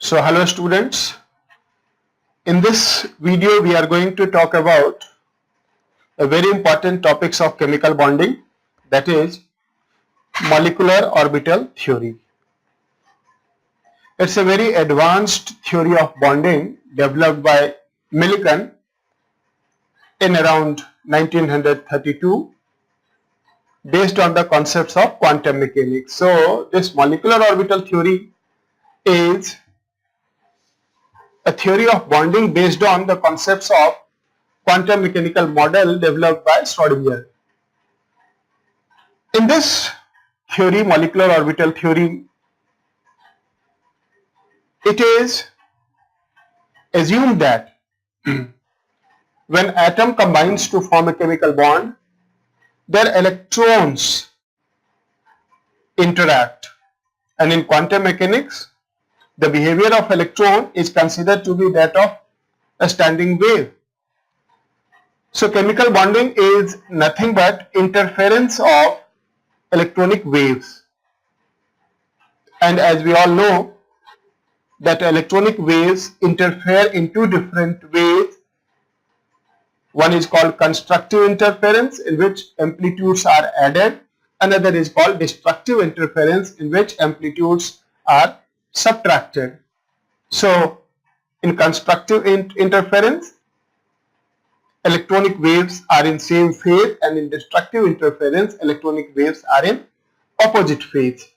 So hello students, in this video we are going to talk about a very important topics of chemical bonding, that is molecular orbital theory. It's a very advanced theory of bonding developed by Millikan in around 1932 based on the concepts of quantum mechanics. So this molecular orbital theory is a theory of bonding based on the concepts of quantum mechanical model developed by Schrodinger. In this theory, molecular orbital theory, it is assumed that when atom combines to form a chemical bond, their electrons interact, and in quantum mechanics, the behavior of electron is considered to be that of a standing wave. So chemical bonding is nothing but interference of electronic waves, and as we all know that electronic waves interfere in two different ways. One is called constructive interference, in which amplitudes are added. Another is called destructive interference, in which amplitudes are subtracted. So in constructive interference, electronic waves are in same phase, and in destructive interference, electronic waves are in opposite phase.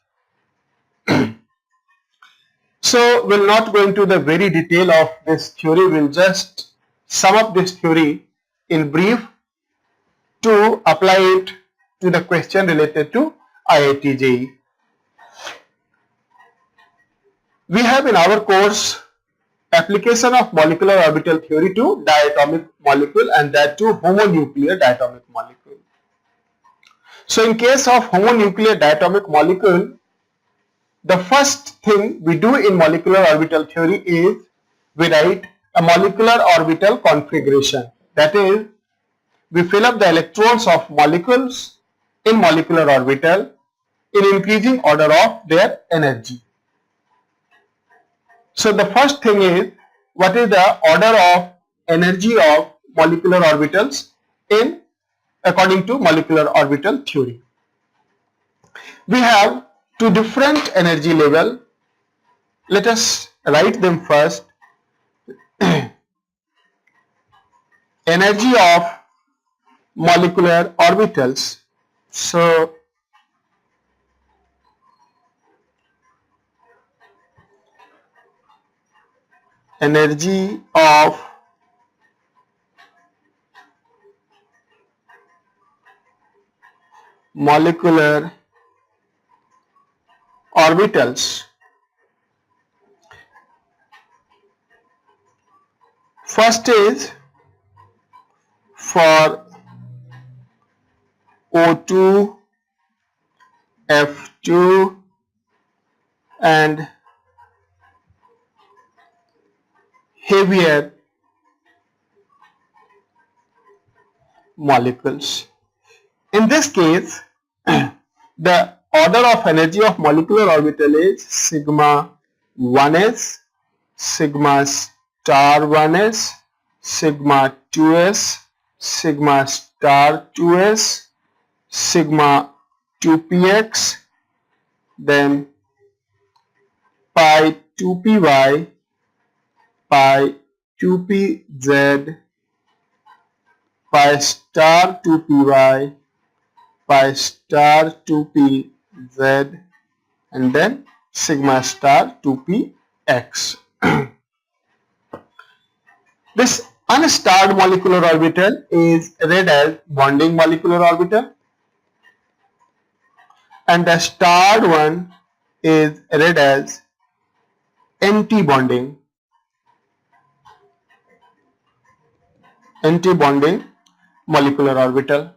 So we'll not go into the very detail of this theory, we'll just sum up this theory in brief to apply it to the question related to IIT JEE. We have in our course application of molecular orbital theory to diatomic molecule, and that to homonuclear diatomic molecule. So in case of homonuclear diatomic molecule, the first thing we do in molecular orbital theory is we write a molecular orbital configuration. That is, we fill up the electrons of molecules in molecular orbital in increasing order of their energy. So the first thing is, what is the order of energy of molecular orbitals in according to molecular orbital theory? We have two different energy level. Let us write them first. Energy of molecular orbitals. So energy of molecular orbitals. First is for O2, F2 and heavier molecules. In this case, the order of energy of molecular orbital is sigma 1s, sigma star 1s, sigma 2s, sigma star 2s, sigma 2px, then pi 2py, pi 2pz, pi star 2py, pi star 2pz, and then sigma star 2px. This unstarred molecular orbital is read as bonding molecular orbital, and the starred one is read as anti-bonding molecular orbital.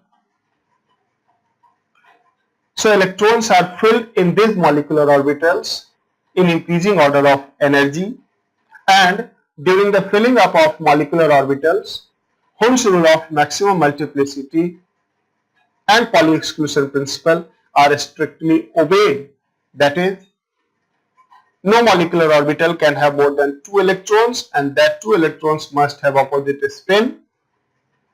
So electrons are filled in these molecular orbitals in increasing order of energy, and during the filling up of molecular orbitals, Ohm's rule of maximum multiplicity and Pauli exclusion principle are strictly obeyed. That is, No molecular orbital can have more than 2 electrons, and that 2 electrons must have opposite spin.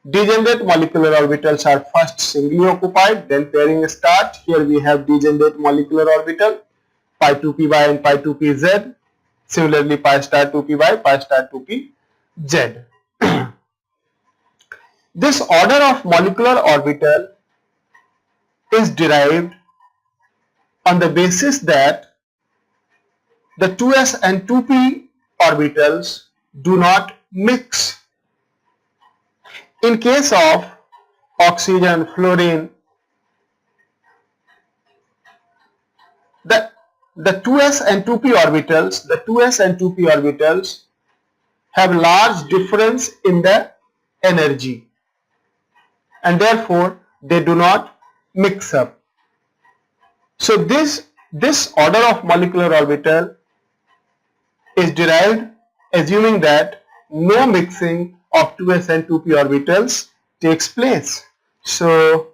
Degenerate molecular orbitals are first singly occupied, then pairing start. Here we have degenerate molecular orbital, pi 2py and pi 2pz. Similarly, pi star 2py, pi star 2pz. This order of molecular orbital is derived on the basis that the 2s and 2p orbitals do not mix. In case of oxygen, fluorine, the 2s and 2p orbitals have large difference in the energy, and therefore they do not mix up. So this order of molecular orbital is derived assuming that no mixing of 2s and 2p orbitals takes place. So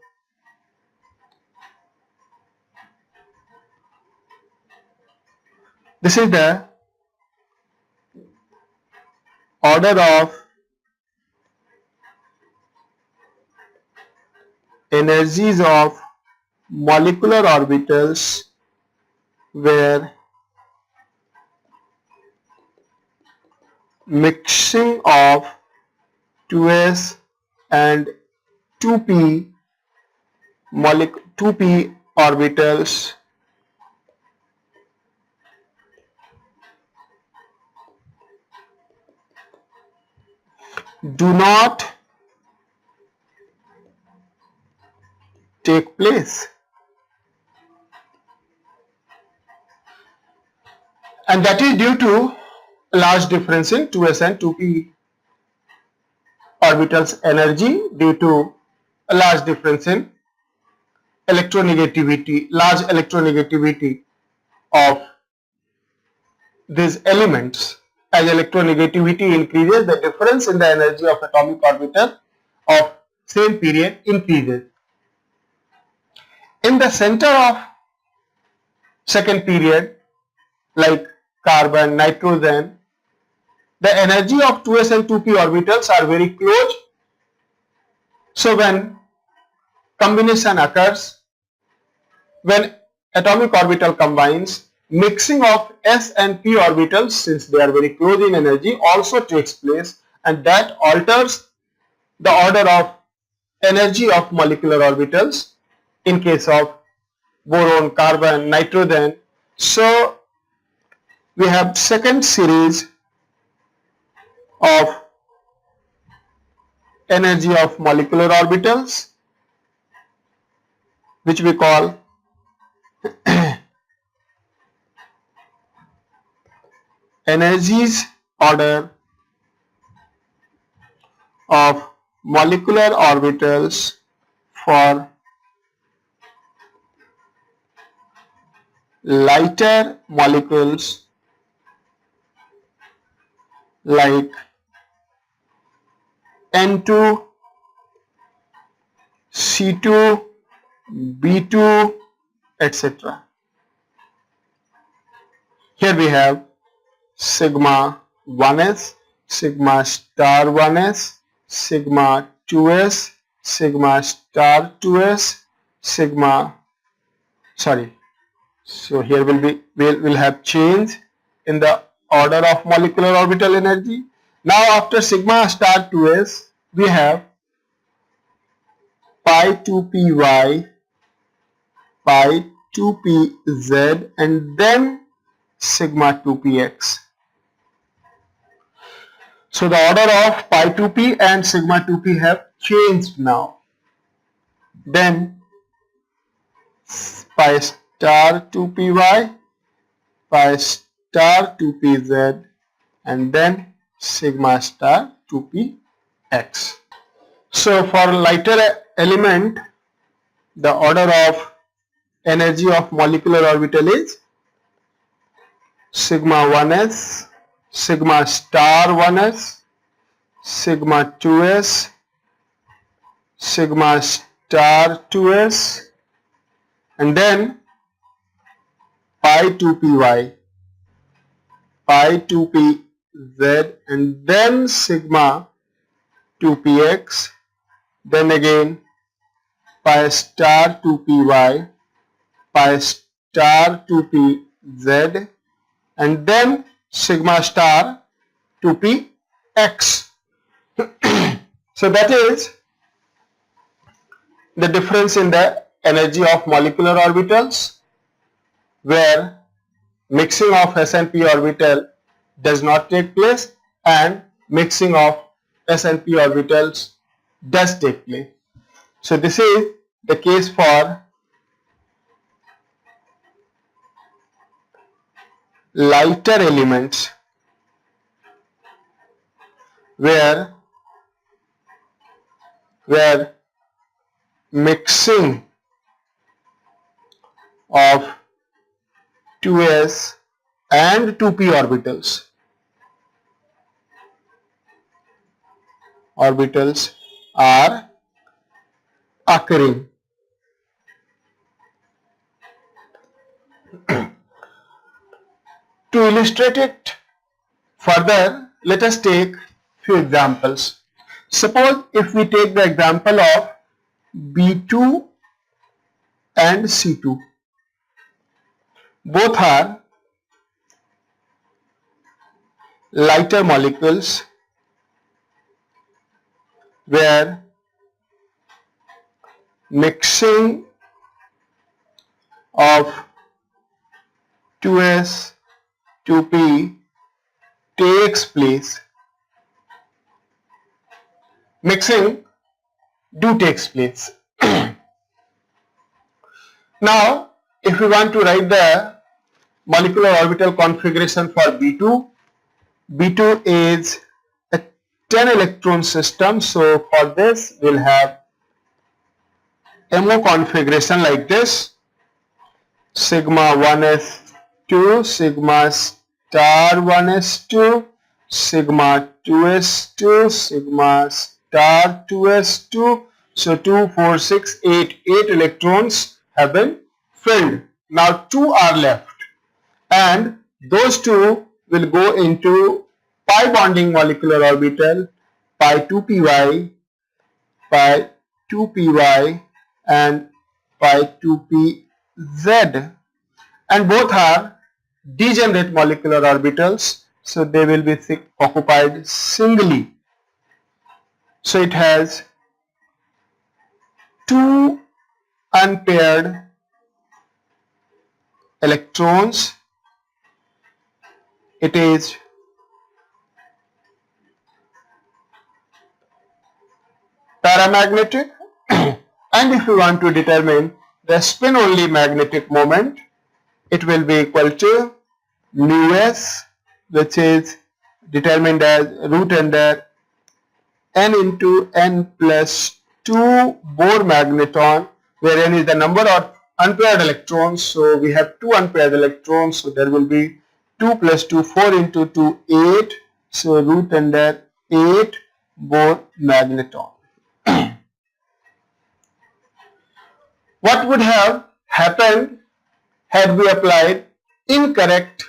this is the order of energies of molecular orbitals where mixing of 2s and 2p 2p orbitals do not take place, and that is due to a large difference in 2s and 2p orbitals energy due to a large difference in large electronegativity of these elements. As electronegativity increases, the difference in the energy of atomic orbital of same period increases. In the center of second period, like carbon, nitrogen, the energy of 2s and 2p orbitals are very close. So when combination occurs, when atomic orbital combines, mixing of s and p orbitals, since they are very close in energy, also takes place, and that alters the order of energy of molecular orbitals in case of boron, carbon, nitrogen. So we have second series of energy of molecular orbitals, which we call energies order of molecular orbitals for lighter molecules like N2, C2, B2, etc. Here we have sigma 1s, sigma star 1s, sigma 2s, sigma star 2s, sigma, sorry, so here we'll have change in the order of molecular orbital energy. Now after sigma star 2s, we have pi 2py, pi 2pz, and then sigma 2px. So the order of pi 2p and sigma 2p have changed now. Then pi star 2py, pi star 2pz, and then sigma star 2px. So for lighter element, the order of energy of molecular orbital is sigma 1s, sigma star 1s, sigma 2s, sigma star 2s, and then pi 2py. pi 2pz, and then sigma 2px, then again pi star 2py, pi star 2pz, and then sigma star 2px. So that is the difference in the energy of molecular orbitals, where mixing of s and p orbital does not take place and mixing of s and p orbitals does take place. So this is the case for lighter elements, where mixing of 2s and 2p orbitals are occurring. To illustrate it further, let us take few examples. Suppose if we take the example of B2 and C2, both are lighter molecules, where mixing of 2s 2p takes place. Mixing takes place. Now, if we want to write the molecular orbital configuration for B2, B2 is a 10 electron system. So for this, we'll have MO configuration like this: sigma 1s2, sigma star 1s2, sigma 2s2, sigma star 2s2. So 2, 4, 6, 8 electrons have been filled. Now 2 are left, and those 2 will go into pi bonding molecular orbital, pi 2py, pi 2py, and pi 2pz, and both are degenerate molecular orbitals, so they will be occupied singly. So it has 2 unpaired electrons. It is paramagnetic, and if you want to determine the spin only magnetic moment, it will be equal to mu s, which is determined as root under n into n plus 2 Bohr magneton, where n is the number of unpaired electrons. So we have 2 unpaired electrons, so there will be 2 plus 2, 4 into 2, 8. So root under 8 Bohr magneton. What would have happened had we applied incorrect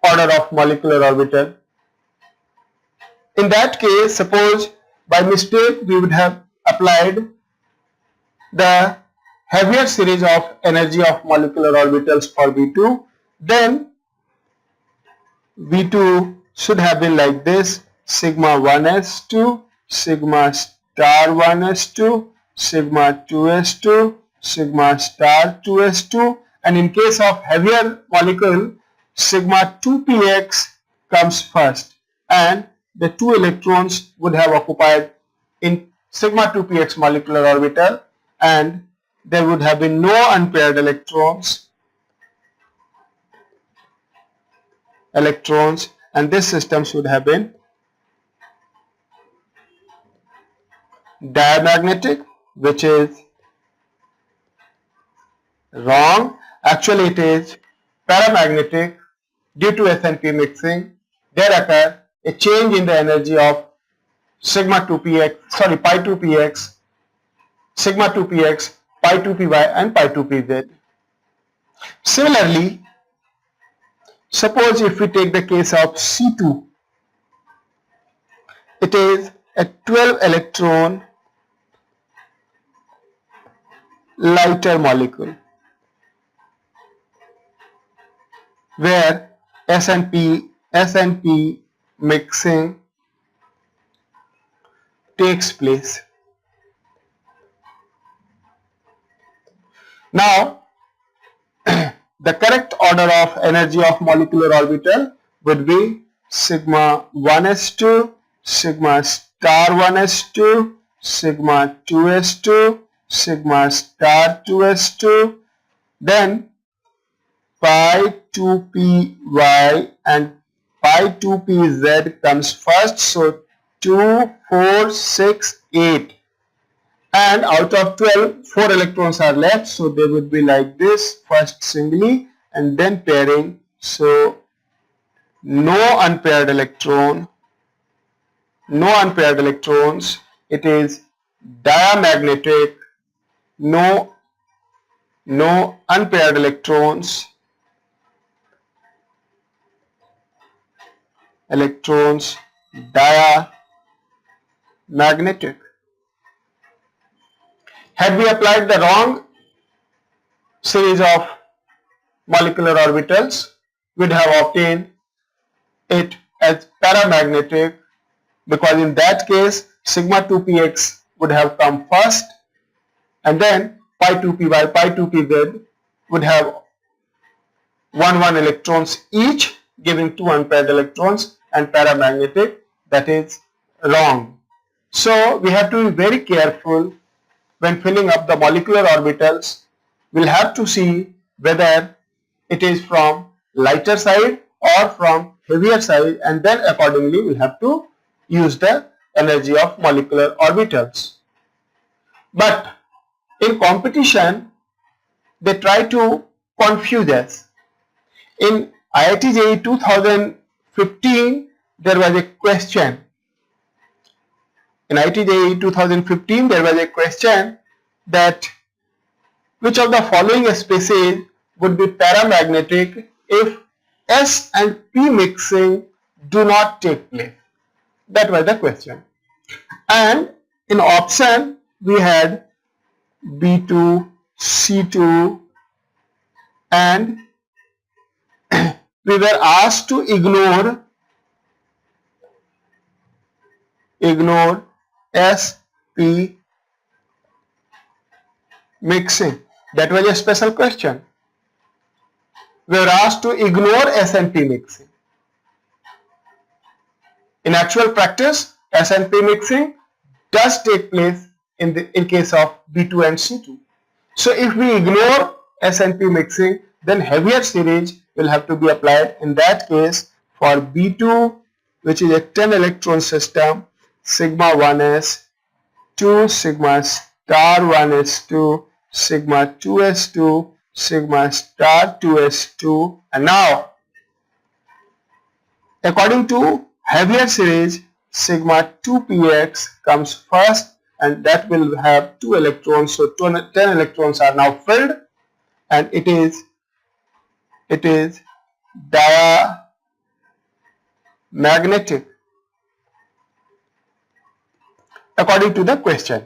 order of molecular orbital? In that case, suppose by mistake we would have applied the heavier series of energy of molecular orbitals for V2, then V2 should have been like this: sigma 1s2, sigma star 1s2, sigma 2s2, sigma star 2s2, and in case of heavier molecule, sigma 2px comes first, and the 2 electrons would have occupied in sigma 2px molecular orbital, and there would have been no unpaired electrons, and this system should have been diamagnetic, which is wrong. Actually, it is paramagnetic. Due to S and P mixing, there occur a change in the energy of sigma 2px, pi 2px, sigma 2px, pi 2py, and pi 2pz. Similarly, Suppose if we take the case of C2, it is a 12 electron lighter molecule where S&P mixing takes place. Now, the correct order of energy of molecular orbital would be sigma 1s2, sigma star 1s2, sigma 2s2, sigma star 2s2, then pi 2py and pi 2pz comes first, so 2, 4, 6, 8. And out of 12, 4 electrons are left, so they would be like this, first singly and then pairing. So no unpaired electrons, it is diamagnetic, no unpaired electrons, diamagnetic. Had we applied the wrong series of molecular orbitals, we'd have obtained it as paramagnetic, because in that case sigma 2px would have come first and then pi 2py, pi 2pz would have 1 electrons each, giving 2 unpaired electrons, and paramagnetic. That is wrong. So we have to be very careful when filling up the molecular orbitals. We'll have to see whether it is from lighter side or from heavier side, and then accordingly we'll have to use the energy of molecular orbitals. But in competition, they try to confuse us. In IIT JEE 2015, there was a question. In IIT JEE 2015, there was a question that which of the following species would be paramagnetic if S and P mixing do not take place? That was the question. And in option, we had B2, C2, and we were asked to ignore S, P mixing. That was a special question. We were asked to ignore S and P mixing. In actual practice, S and P mixing does take place in case of B2 and C2. So if we ignore S and P mixing, then heavier series will have to be applied. In that case, for B2, which is a 10 electron system, sigma 1s, 2 sigma star 1s2, sigma 2s2, sigma star 2s2, and now according to heavier series, sigma 2px comes first, and that will have 2 electrons, so 10 electrons are now filled, and it is diamagnetic according to the question.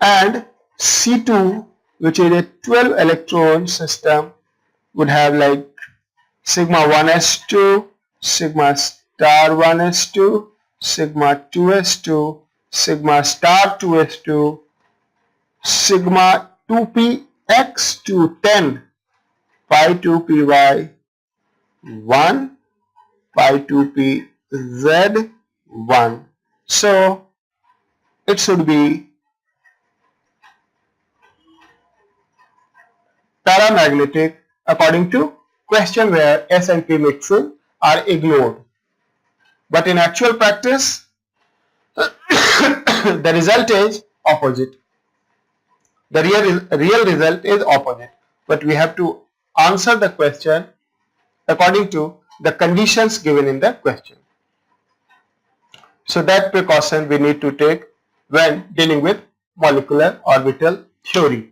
And C2, which is a 12 electron system, would have like sigma 1s2, sigma star 1s2, sigma 2s2, sigma star 2s2, sigma 2px to 10, pi 2py 1, pi 2pz 1. So it should be paramagnetic according to question where S and P mixing are ignored. But in actual practice, the result is opposite. The real result is opposite. But we have to answer the question according to the conditions given in the question. So that precaution we need to take when dealing with molecular orbital theory.